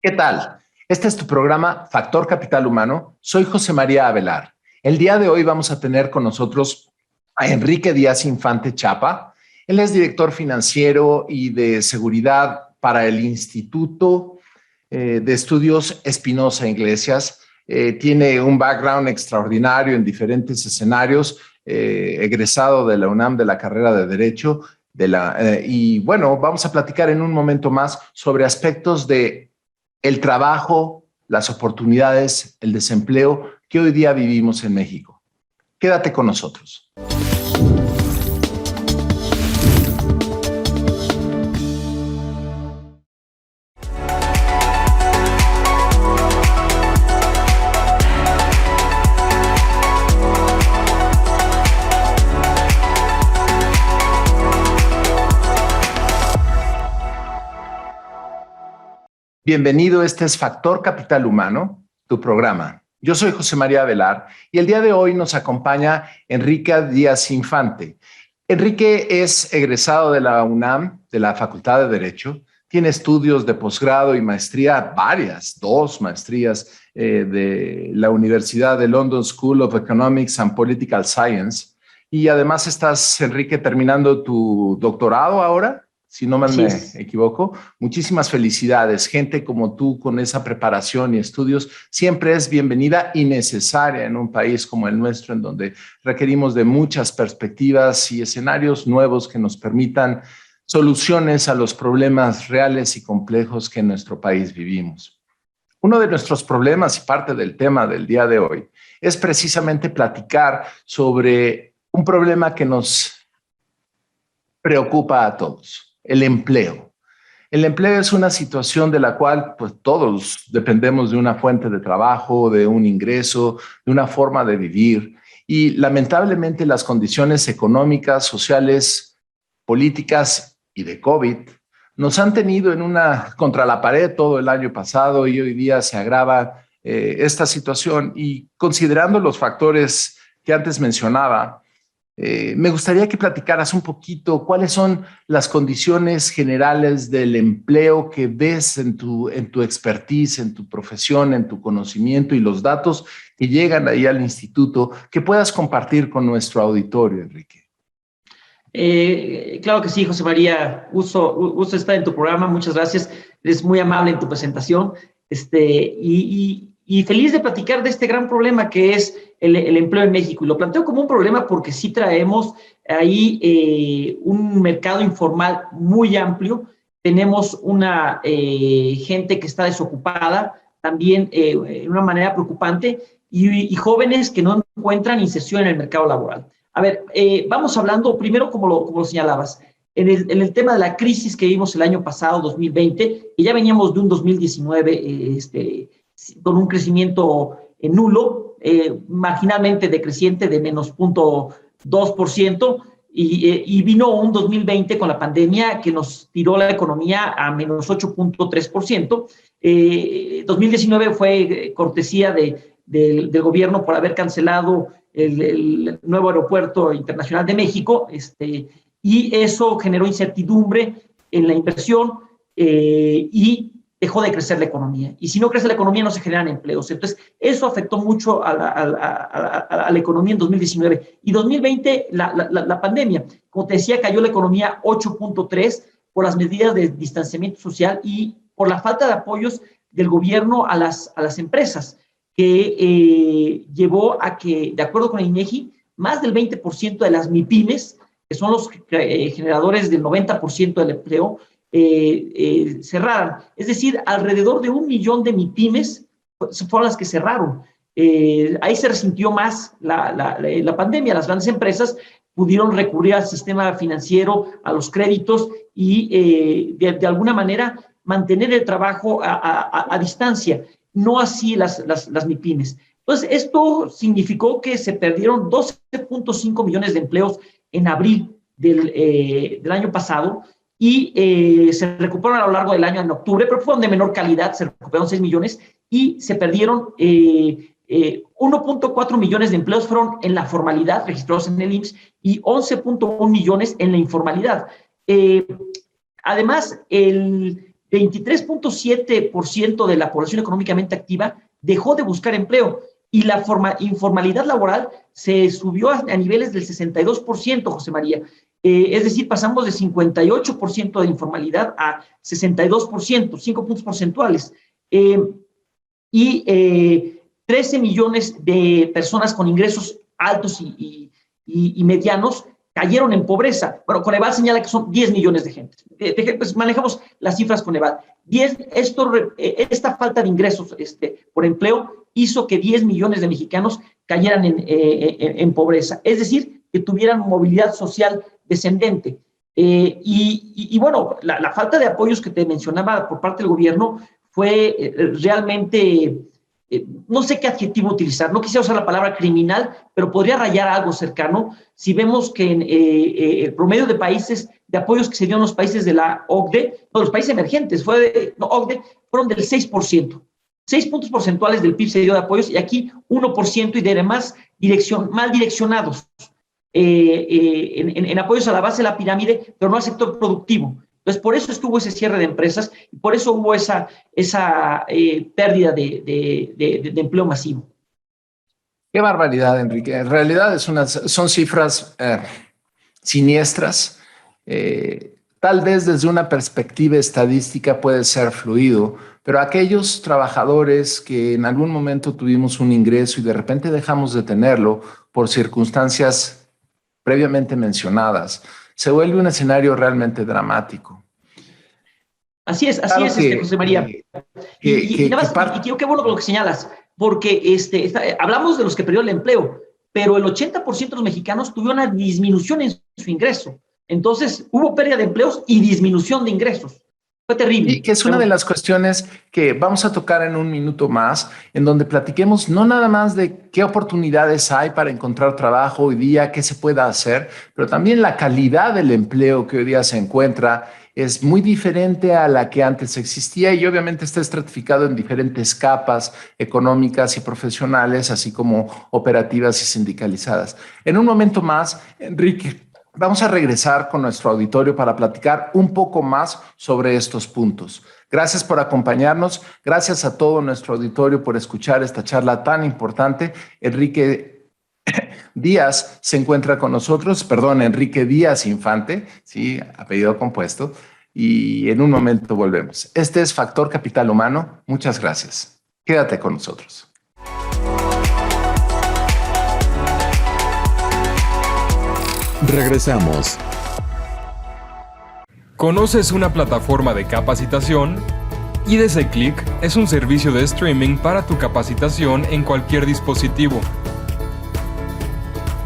¿Qué tal? Este es tu programa Factor Capital Humano. Soy José María Avelar. El día de hoy vamos a tener con nosotros a Enrique Díaz Infante Chapa. Él es director financiero y de seguridad para el Instituto de Estudios Espinosa Iglesias. Tiene un background extraordinario en diferentes escenarios, egresado de la UNAM de la carrera de Derecho. Y bueno, vamos a platicar en un momento más sobre aspectos de el trabajo, las oportunidades, el desempleo que hoy día vivimos en México. Quédate con nosotros. Bienvenido, este es Factor Capital Humano, tu programa. Yo soy José María Avelar y el día de hoy nos acompaña Enrique Díaz Infante. Enrique es egresado de la UNAM, de la Facultad de Derecho, tiene estudios de posgrado y maestría, dos maestrías de la Universidad de London School of Economics and Political Science. Y además estás, Enrique, terminando tu doctorado ahora, si no mal Así me es. equivoco. Muchísimas felicidades. Gente como tú con esa preparación y estudios siempre es bienvenida y necesaria en un país como el nuestro, en donde requerimos de muchas perspectivas y escenarios nuevos que nos permitan soluciones a los problemas reales y complejos que en nuestro país vivimos. Uno de nuestros problemas y parte del tema del día de hoy es precisamente platicar sobre un problema que nos preocupa a todos: el empleo. El empleo es una situación de la cual pues, todos dependemos de una fuente de trabajo, de un ingreso, de una forma de vivir. Y lamentablemente las condiciones económicas, sociales, políticas y de COVID nos han tenido en una contra la pared todo el año pasado y hoy día se agrava esta situación. Y considerando los factores que antes mencionaba, me gustaría que platicaras un poquito cuáles son las condiciones generales del empleo que ves en tu expertise, en tu profesión, en tu conocimiento y los datos que llegan ahí al instituto, que puedas compartir con nuestro auditorio, Enrique. Claro que sí, José María. Gusto estar en tu programa. Muchas gracias. Eres muy amable en tu presentación. Y feliz de platicar de este gran problema que es el empleo en México. Y lo planteo como un problema porque sí traemos ahí un mercado informal muy amplio. Tenemos una gente que está desocupada también de una manera preocupante y jóvenes que no encuentran inserción en el mercado laboral. A ver, vamos hablando primero, como lo señalabas, en el tema de la crisis que vimos el año pasado, 2020, y ya veníamos de un 2019 con un crecimiento nulo, marginalmente decreciente de menos 0.2%, y vino un 2020 con la pandemia que nos tiró la economía a menos 8.3%. 2019 fue cortesía del gobierno por haber cancelado el nuevo aeropuerto internacional de México, y eso generó incertidumbre en la inversión y dejó de crecer la economía. Y si no crece la economía, no se generan empleos. Entonces, eso afectó mucho a la economía en 2019. Y 2020, la pandemia, como te decía, cayó la economía 8.3% por las medidas de distanciamiento social y por la falta de apoyos del gobierno a las empresas, que llevó a que, de acuerdo con el INEGI, más del 20% de las MIPYMES, que son los generadores del 90% del empleo, cerraran. Es decir, alrededor de 1 millón de MIPYMES fueron las que cerraron. Ahí se resintió más la pandemia. Las grandes empresas pudieron recurrir al sistema financiero, a los créditos y de alguna manera mantener el trabajo a distancia. No así las MIPYMES. Entonces, esto significó que se perdieron 12.5 millones de empleos en abril del año pasado y se recuperaron a lo largo del año en octubre, pero fueron de menor calidad, se recuperaron 6 millones y se perdieron 1.4 millones de empleos fueron en la formalidad, registrados en el IMSS, y 11.1 millones en la informalidad. Además, 23.7% de la población económicamente activa dejó de buscar empleo y la informalidad laboral se subió a niveles del 62%, José María. Es decir, pasamos de 58% de informalidad a 62%, 5 puntos porcentuales. 13 millones de personas con ingresos altos y medianos cayeron en pobreza. Bueno, Coneval señala que son 10 millones de gente. Pues manejamos las cifras Coneval. Esta falta de ingresos por empleo hizo que 10 millones de mexicanos cayeran en pobreza. Es decir, que tuvieran movilidad social descendente. Bueno, la falta de apoyos que te mencionaba por parte del gobierno fue realmente... no sé qué adjetivo utilizar, no quisiera usar la palabra criminal, pero podría rayar algo cercano si vemos que el promedio de países, de apoyos que se dieron en los países de la OCDE, no, los países emergentes, OCDE, fueron del 6%. 6 puntos porcentuales del PIB se dio de apoyos y aquí 1% y de además mal direccionados en apoyos a la base de la pirámide, pero no al sector productivo. Entonces, por eso es que hubo ese cierre de empresas y por eso hubo esa pérdida de empleo masivo. Qué barbaridad, Enrique. En realidad son cifras siniestras. Tal vez desde una perspectiva estadística puede ser fluido, pero aquellos trabajadores que en algún momento tuvimos un ingreso y de repente dejamos de tenerlo por circunstancias previamente mencionadas, se vuelve un escenario realmente dramático. Así es, José María. Y creo que bueno lo que señalas, porque hablamos de los que perdieron el empleo, pero el 80% de los mexicanos tuvieron una disminución en su ingreso. Entonces, hubo pérdida de empleos y disminución de ingresos. Fue terrible. Y que es una de las cuestiones que vamos a tocar en un minuto más, en donde platiquemos no nada más de qué oportunidades hay para encontrar trabajo hoy día, qué se pueda hacer, pero también la calidad del empleo que hoy día se encuentra es muy diferente a la que antes existía y obviamente está estratificado en diferentes capas económicas y profesionales, así como operativas y sindicalizadas. En un momento más, Enrique, vamos a regresar con nuestro auditorio para platicar un poco más sobre estos puntos. Gracias por acompañarnos. Gracias a todo nuestro auditorio por escuchar esta charla tan importante. Enrique Díaz se encuentra con nosotros, Enrique Díaz Infante, sí, apellido compuesto, y en un momento volvemos. Este es Factor Capital Humano. Muchas gracias. Quédate con nosotros. Regresamos. ¿Conoces una plataforma de capacitación? IDC Click es un servicio de streaming para tu capacitación en cualquier dispositivo.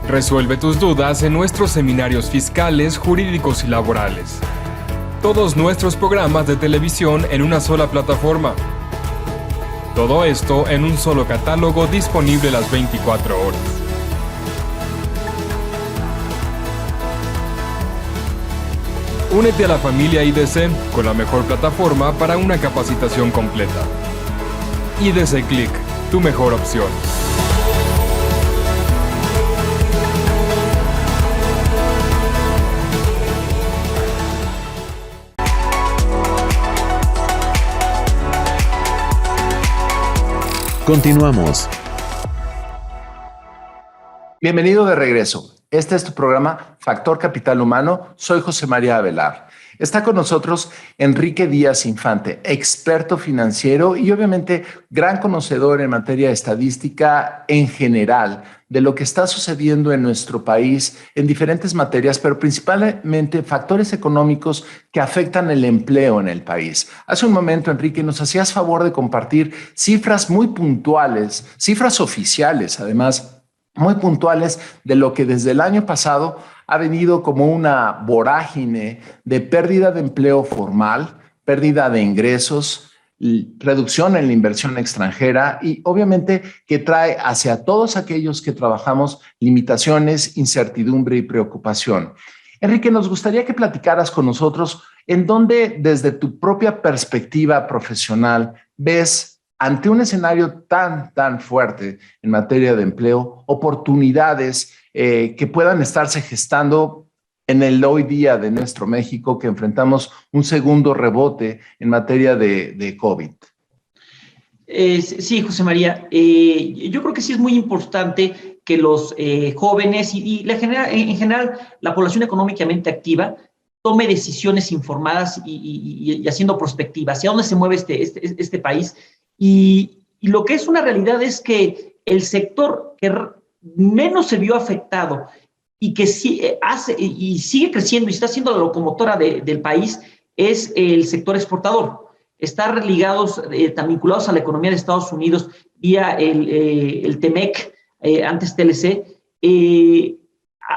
Resuelve tus dudas en nuestros seminarios fiscales, jurídicos y laborales. Todos nuestros programas de televisión en una sola plataforma. Todo esto en un solo catálogo disponible las 24 horas. Únete a la familia IDC con la mejor plataforma para una capacitación completa. IDC Click, tu mejor opción. Continuamos. Bienvenido de regreso. Este es tu programa Factor Capital Humano. Soy José María Avelar. Está con nosotros Enrique Díaz Infante, experto financiero y obviamente gran conocedor en materia estadística en general de lo que está sucediendo en nuestro país en diferentes materias, pero principalmente factores económicos que afectan el empleo en el país. Hace un momento, Enrique, nos hacías favor de compartir cifras muy puntuales, cifras oficiales, además, muy puntuales de lo que desde el año pasado ha venido como una vorágine de pérdida de empleo formal, pérdida de ingresos, reducción en la inversión extranjera y obviamente que trae hacia todos aquellos que trabajamos limitaciones, incertidumbre y preocupación. Enrique, nos gustaría que platicaras con nosotros en dónde desde tu propia perspectiva profesional ves ante un escenario tan fuerte en materia de empleo, oportunidades que puedan estarse gestando en el hoy día de nuestro México, que enfrentamos un segundo rebote en materia de COVID? Sí, José María, yo creo que sí es muy importante que los jóvenes y en general la población económicamente activa tome decisiones informadas y haciendo prospectiva hacia dónde se mueve este país. Y lo que es una realidad es que el sector que menos se vio afectado y que sí hace y sigue creciendo y está siendo la locomotora del país es el sector exportador. Están ligados, están vinculados a la economía de Estados Unidos vía el TEMEC, antes TLC,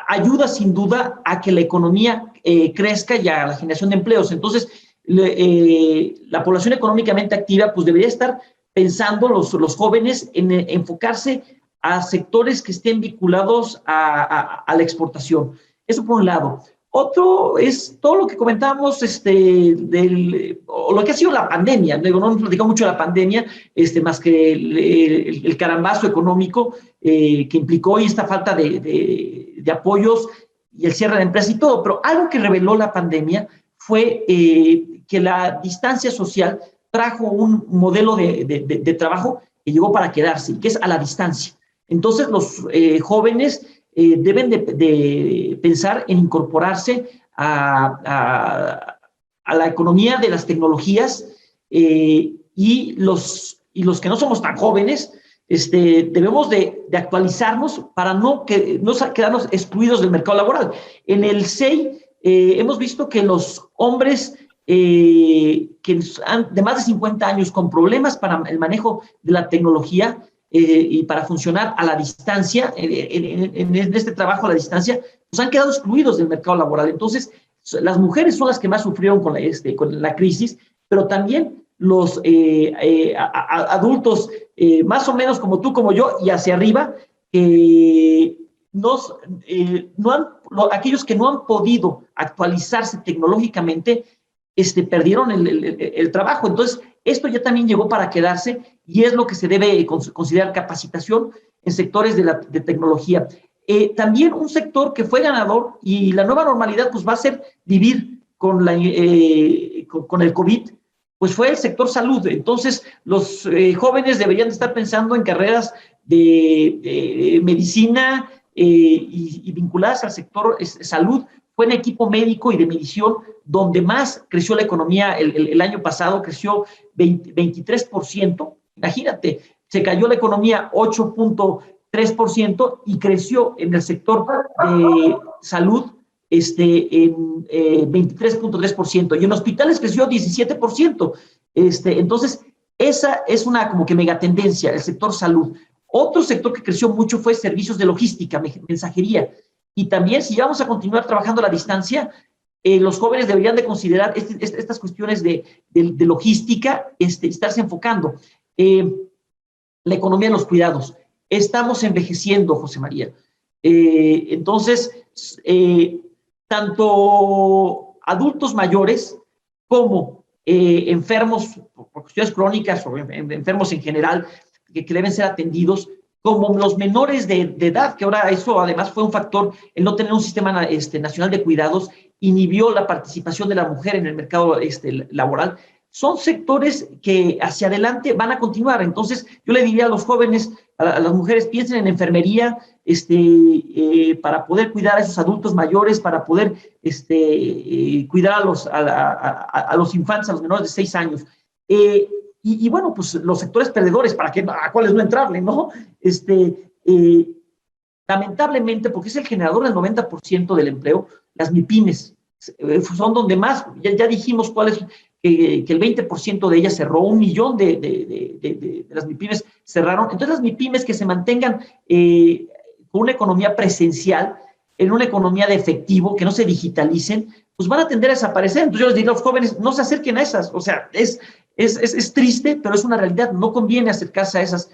ayuda sin duda a que la economía crezca y a la generación de empleos. Entonces, la población económicamente activa pues debería estar pensando los jóvenes en enfocarse a sectores que estén vinculados a la exportación. Eso por un lado. Otro es todo lo que comentábamos o lo que ha sido la pandemia. No hemos platicado mucho de la pandemia, más que el carambazo económico que implicó y esta falta de apoyos y el cierre de empresas y todo. Pero algo que reveló la pandemia fue que la distancia social trajo un modelo de trabajo que llegó para quedarse, que es a la distancia. Entonces, los jóvenes deben de pensar en incorporarse a la economía de las tecnologías y los que no somos tan jóvenes, debemos de actualizarnos para no quedarnos excluidos del mercado laboral. En el CEI hemos visto que los hombres que han de más de 50 años con problemas para el manejo de la tecnología y para funcionar a la distancia, en este trabajo a la distancia, pues han quedado excluidos del mercado laboral. Entonces, las mujeres son las que más sufrieron con la crisis, pero también los adultos, más o menos como tú, como yo, y hacia arriba, aquellos que no han podido actualizarse tecnológicamente, perdieron el trabajo. Entonces, esto ya también llegó para quedarse y es lo que se debe considerar capacitación en sectores de tecnología. También un sector que fue ganador y la nueva normalidad pues va a ser vivir con el COVID, pues fue el sector salud. Entonces, los jóvenes deberían estar pensando en carreras de medicina y vinculadas al sector salud. Fue en equipo médico y de medición donde más creció la economía el año pasado, creció 23%. Imagínate, se cayó la economía 8.3% y creció en el sector de salud en 23.3%. Y en hospitales creció 17%. Entonces, esa es una como que megatendencia, el sector salud. Otro sector que creció mucho fue servicios de logística, mensajería. Y también, si vamos a continuar trabajando a la distancia, los jóvenes deberían de considerar estas cuestiones de logística, estarse enfocando. La economía de los cuidados. Estamos envejeciendo, José María. Entonces, tanto adultos mayores como enfermos por cuestiones crónicas o enfermos en general que deben ser atendidos, como los menores de edad, que ahora eso además fue un factor, el no tener un sistema nacional de cuidados, inhibió la participación de la mujer en el mercado laboral. Son sectores que hacia adelante van a continuar. Entonces, yo le diría a los jóvenes, a las mujeres, piensen en enfermería para poder cuidar a esos adultos mayores, para poder cuidar a los infantes, a los menores de 6 años. Y bueno, pues los sectores perdedores, a cuáles no entrarle, ¿no? Lamentablemente, porque es el generador del 90% del empleo, las MIPYMES son donde más, ya dijimos cuál es, que el 20% de ellas cerró, 1 millón de las MIPYMES cerraron. Entonces, las MIPYMES que se mantengan con una economía presencial, en una economía de efectivo, que no se digitalicen, pues van a tender a desaparecer. Entonces, yo les diría a los jóvenes, no se acerquen a esas. O sea, es triste, pero es una realidad. No conviene acercarse a esas.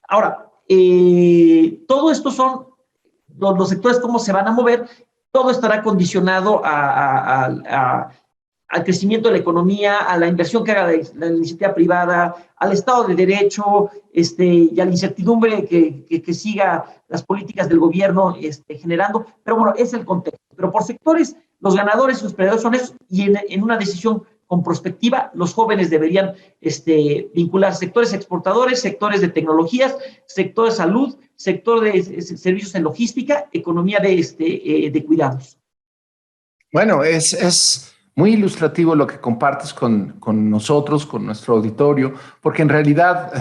Ahora, todo esto son los sectores, cómo se van a mover. Todo estará condicionado al crecimiento de la economía, a la inversión que haga la iniciativa privada, al Estado de Derecho, y a la incertidumbre que siga las políticas del gobierno generando. Pero bueno, es el contexto. Pero por sectores, los ganadores, los perdedores son esos, y en una decisión con prospectiva, los jóvenes deberían vincular sectores exportadores, sectores de tecnologías, sector de salud, sector de servicios en logística, economía de cuidados. Bueno, es muy ilustrativo lo que compartes con nosotros, con nuestro auditorio, porque en realidad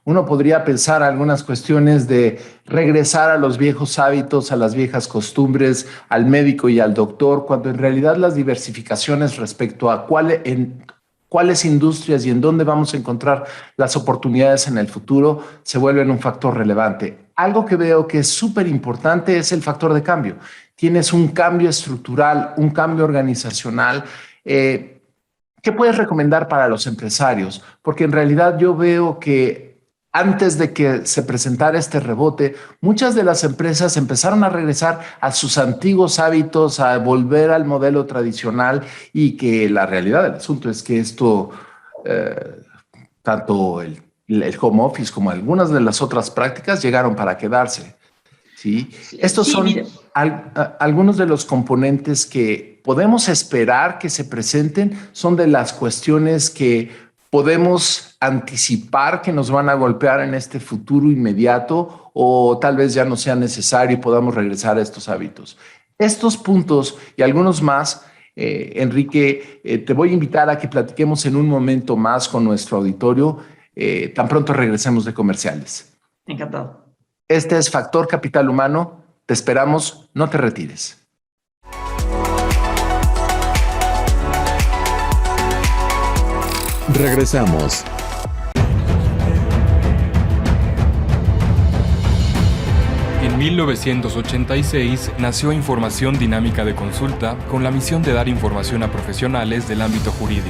uno podría pensar algunas cuestiones de regresar a los viejos hábitos, a las viejas costumbres, al médico y al doctor, cuando en realidad las diversificaciones respecto a cuáles industrias y en dónde vamos a encontrar las oportunidades en el futuro se vuelven un factor relevante. Algo que veo que es súper importante es el factor de cambio. Tienes un cambio estructural, un cambio organizacional. ¿Qué puedes recomendar para los empresarios? Porque en realidad yo veo que antes de que se presentara este rebote, muchas de las empresas empezaron a regresar a sus antiguos hábitos, a volver al modelo tradicional, y que la realidad del asunto es que esto, tanto el home office como algunas de las otras prácticas llegaron para quedarse. ¿Sí? Estos son algunos de los componentes que podemos esperar que se presenten, son de las cuestiones que podemos anticipar que nos van a golpear en este futuro inmediato, o tal vez ya no sea necesario y podamos regresar a estos hábitos. Estos puntos y algunos más, Enrique, te voy a invitar a que platiquemos en un momento más con nuestro auditorio, tan pronto regresemos de comerciales. Encantado. Este es Factor Capital Humano. Te esperamos, no te retires. Regresamos. En 1986 nació Información Dinámica de Consulta con la misión de dar información a profesionales del ámbito jurídico.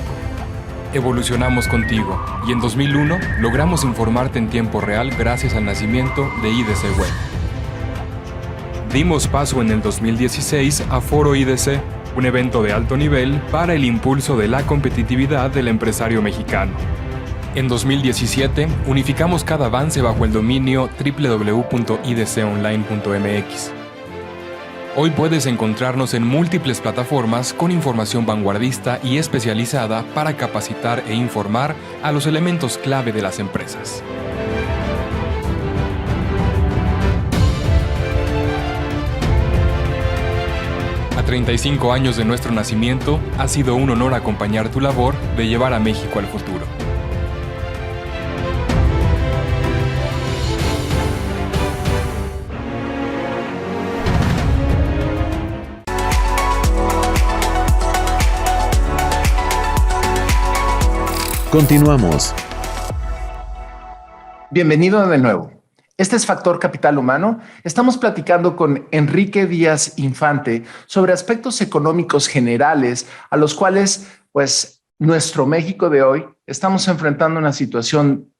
Evolucionamos contigo y en 2001 logramos informarte en tiempo real gracias al nacimiento de IDC Web. Dimos paso en el 2016 a Foro IDC, un evento de alto nivel para el impulso de la competitividad del empresario mexicano. En 2017 unificamos cada avance bajo el dominio www.idconline.mx. Hoy puedes encontrarnos en múltiples plataformas con información vanguardista y especializada para capacitar e informar a los elementos clave de las empresas. A 35 años de nuestro nacimiento, ha sido un honor acompañar tu labor de llevar a México al futuro. Continuamos. Bienvenido de nuevo. Este es Factor Capital Humano. Estamos platicando con Enrique Díaz Infante sobre aspectos económicos generales a los cuales, pues, nuestro México de hoy estamos enfrentando una situación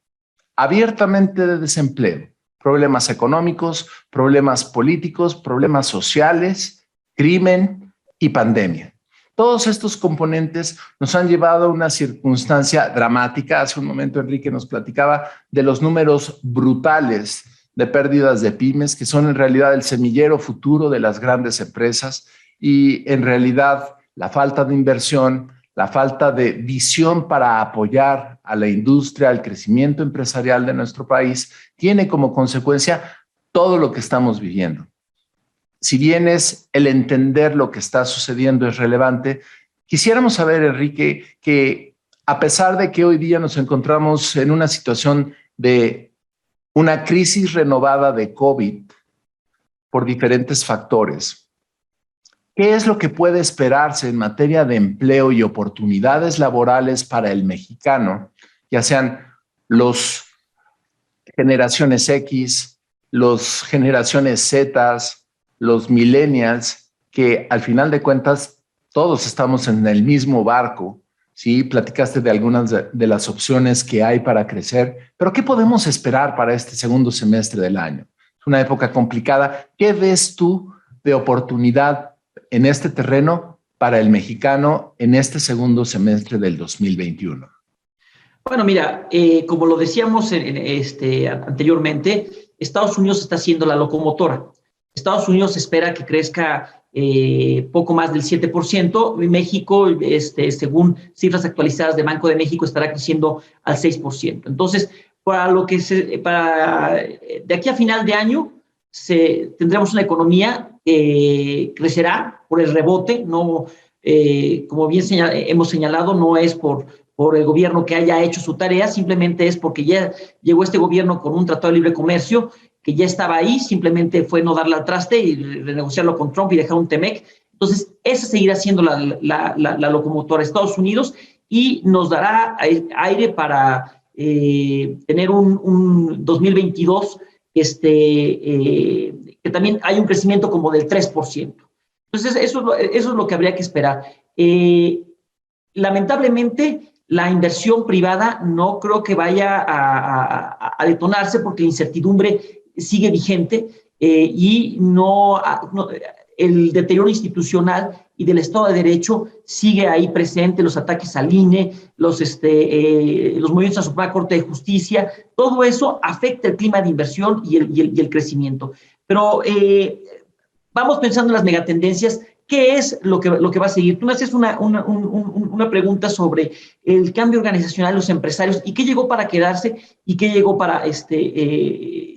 abiertamente de desempleo, problemas económicos, problemas políticos, problemas sociales, crimen y pandemia. Todos estos componentes nos han llevado a una circunstancia dramática. Hace un momento Enrique nos platicaba de los números brutales de pérdidas de pymes, que son en realidad el semillero futuro de las grandes empresas, y en realidad la falta de inversión, la falta de visión para apoyar a la industria, al crecimiento empresarial de nuestro país, tiene como consecuencia todo lo que estamos viviendo. Si bien es el entender lo que está sucediendo es relevante, quisiéramos saber, Enrique, que a pesar de que hoy día nos encontramos en una situación de una crisis renovada de COVID por diferentes factores, ¿qué es lo que puede esperarse en materia de empleo y oportunidades laborales para el mexicano, ya sean los generaciones X, los generaciones Z, los millennials, que al final de cuentas todos estamos en el mismo barco? Sí, platicaste de algunas de las opciones que hay para crecer, pero ¿qué podemos esperar para este segundo semestre del año? Es una época complicada. ¿Qué ves tú de oportunidad en este terreno para el mexicano en este segundo semestre del 2021? Bueno, mira, como lo decíamos anteriormente, Estados Unidos está siendo la locomotora. Estados Unidos espera que crezca poco más del 7%. México, según cifras actualizadas de Banco de México, estará creciendo al 6%. Entonces, de aquí a final de año, tendremos una economía que crecerá por el rebote, no, como bien hemos señalado, no es por el gobierno que haya hecho su tarea, simplemente es porque ya llegó este gobierno con un tratado de libre comercio que ya estaba ahí, simplemente fue no darle al traste y renegociarlo con Trump y dejar un TEMEC. Entonces, esa seguirá siendo la locomotora. Estados Unidos, y nos dará aire para tener un 2022 que también hay un crecimiento como del 3%. Entonces, eso es lo que habría que esperar. Lamentablemente, la inversión privada no creo que vaya a detonarse porque la incertidumbre sigue vigente y el deterioro institucional y del Estado de Derecho sigue ahí presente, los ataques al INE, los movimientos a la Suprema Corte de Justicia, todo eso afecta el clima de inversión y el crecimiento. Pero vamos pensando en las megatendencias. ¿Qué es lo que va a seguir? Tú me haces una pregunta sobre el cambio organizacional de los empresarios y qué llegó para quedarse y qué llegó para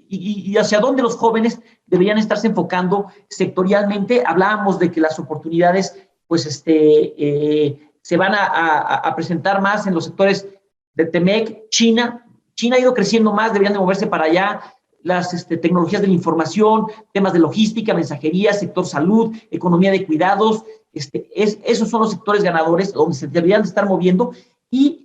y hacia dónde los jóvenes deberían estarse enfocando sectorialmente. Hablábamos de que las oportunidades pues se van a presentar más en los sectores de TEMEC. China ha ido creciendo más, deberían de moverse para allá. Las tecnologías de la información, temas de logística, mensajería, sector salud, economía de cuidados, esos son los sectores ganadores donde se deberían de estar moviendo y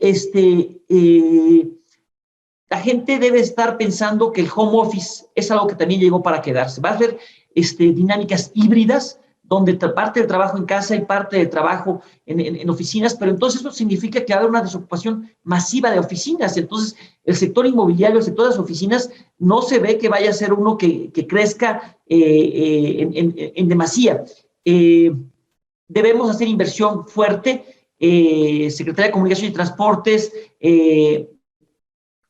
la gente debe estar pensando que el home office es algo que también llegó para quedarse. Va a haber dinámicas híbridas donde parte del trabajo en casa y parte del trabajo en oficinas, pero entonces eso significa que va a haber una desocupación masiva de oficinas. Entonces, el sector inmobiliario, el sector de las oficinas, no se ve que vaya a ser uno que crezca en demasía. Debemos hacer inversión fuerte. Secretaría de Comunicación y Transportes,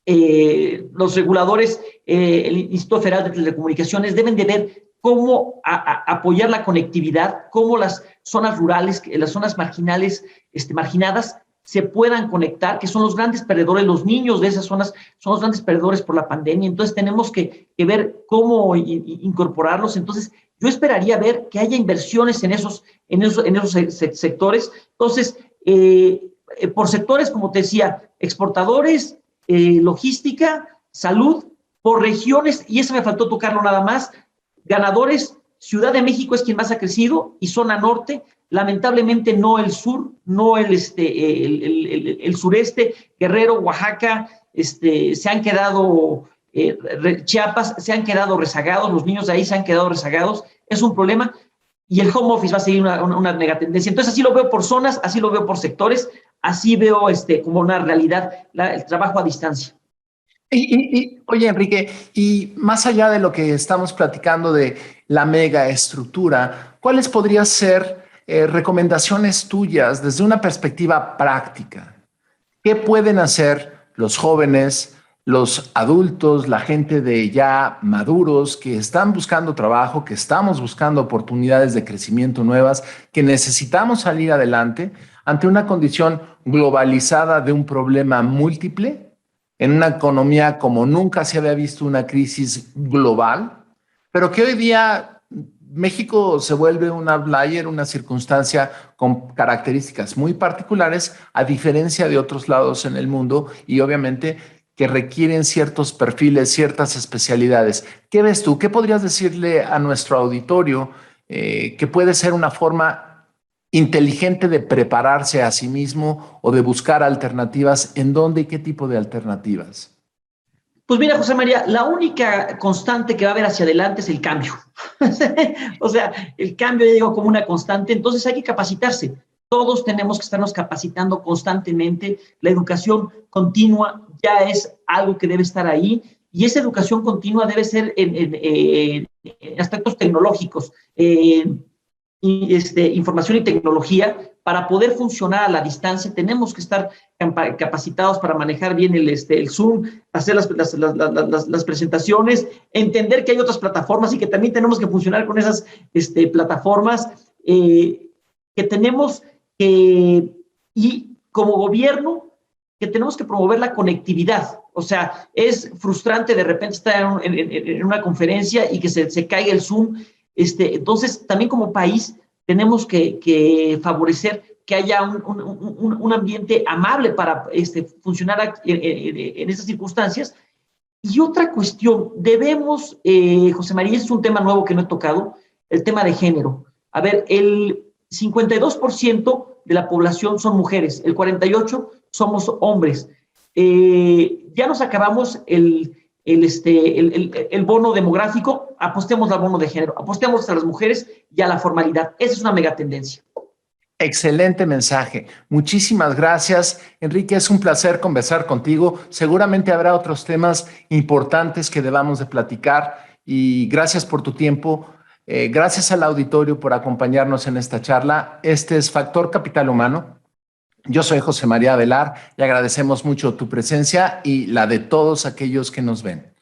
los reguladores, el Instituto Federal de Telecomunicaciones deben de ver cómo apoyar la conectividad, cómo las zonas rurales, las zonas marginales, marginadas, se puedan conectar, que son los grandes perdedores, los niños de esas zonas son los grandes perdedores por la pandemia. Entonces tenemos que ver cómo incorporarlos. Entonces yo esperaría ver que haya inversiones en esos sectores. Entonces, por sectores, como te decía, exportadores, logística, salud, por regiones, y eso me faltó tocarlo nada más. Ganadores, Ciudad de México es quien más ha crecido y zona norte, lamentablemente no el sur, no el sureste, Guerrero, Oaxaca, se han quedado, Chiapas, se han quedado rezagados, los niños de ahí se han quedado rezagados, es un problema y el home office va a seguir una megatendencia. Entonces así lo veo por zonas, así lo veo por sectores, así veo como una realidad el trabajo a distancia. Oye, Enrique, y más allá de lo que estamos platicando de la megaestructura, ¿cuáles podrían ser recomendaciones tuyas desde una perspectiva práctica? ¿Qué pueden hacer los jóvenes, los adultos, la gente de ya maduros que están buscando trabajo, que estamos buscando oportunidades de crecimiento nuevas, que necesitamos salir adelante ante una condición globalizada de un problema múltiple? En una economía como nunca se había visto una crisis global, pero que hoy día México se vuelve un outlier, una circunstancia con características muy particulares, a diferencia de otros lados en el mundo y obviamente que requieren ciertos perfiles, ciertas especialidades. ¿Qué ves tú? ¿Qué podrías decirle a nuestro auditorio que puede ser una forma inteligente de prepararse a sí mismo o de buscar alternativas? ¿En dónde y qué tipo de alternativas? Pues mira, José María, la única constante que va a haber hacia adelante es el cambio. O sea, el cambio ya llegó como una constante, entonces hay que capacitarse. Todos tenemos que estarnos capacitando constantemente. La educación continua ya es algo que debe estar ahí y esa educación continua debe ser en aspectos tecnológicos, información y tecnología. Para poder funcionar a la distancia tenemos que estar capacitados para manejar bien el Zoom, hacer las presentaciones, entender que hay otras plataformas y que también tenemos que funcionar con esas plataformas, que tenemos que, y como gobierno, que tenemos que promover la conectividad. O sea, es frustrante de repente estar en una conferencia y que se caiga el Zoom. Entonces, también como país tenemos que favorecer que haya un ambiente amable para funcionar en esas circunstancias. Y otra cuestión, debemos, José María, es un tema nuevo que no he tocado, el tema de género. A ver, el 52% de la población son mujeres, el 48% somos hombres. Ya nos acabamos el bono demográfico, apostemos al bono de género, apostemos a las mujeres y a la formalidad. Esa es una megatendencia. Excelente mensaje. Muchísimas gracias, Enrique. Es un placer conversar contigo. Seguramente habrá otros temas importantes que debamos de platicar y gracias por tu tiempo. Gracias al auditorio por acompañarnos en esta charla. Este es Factor Capital Humano. Yo soy José María Velar y agradecemos mucho tu presencia y la de todos aquellos que nos ven.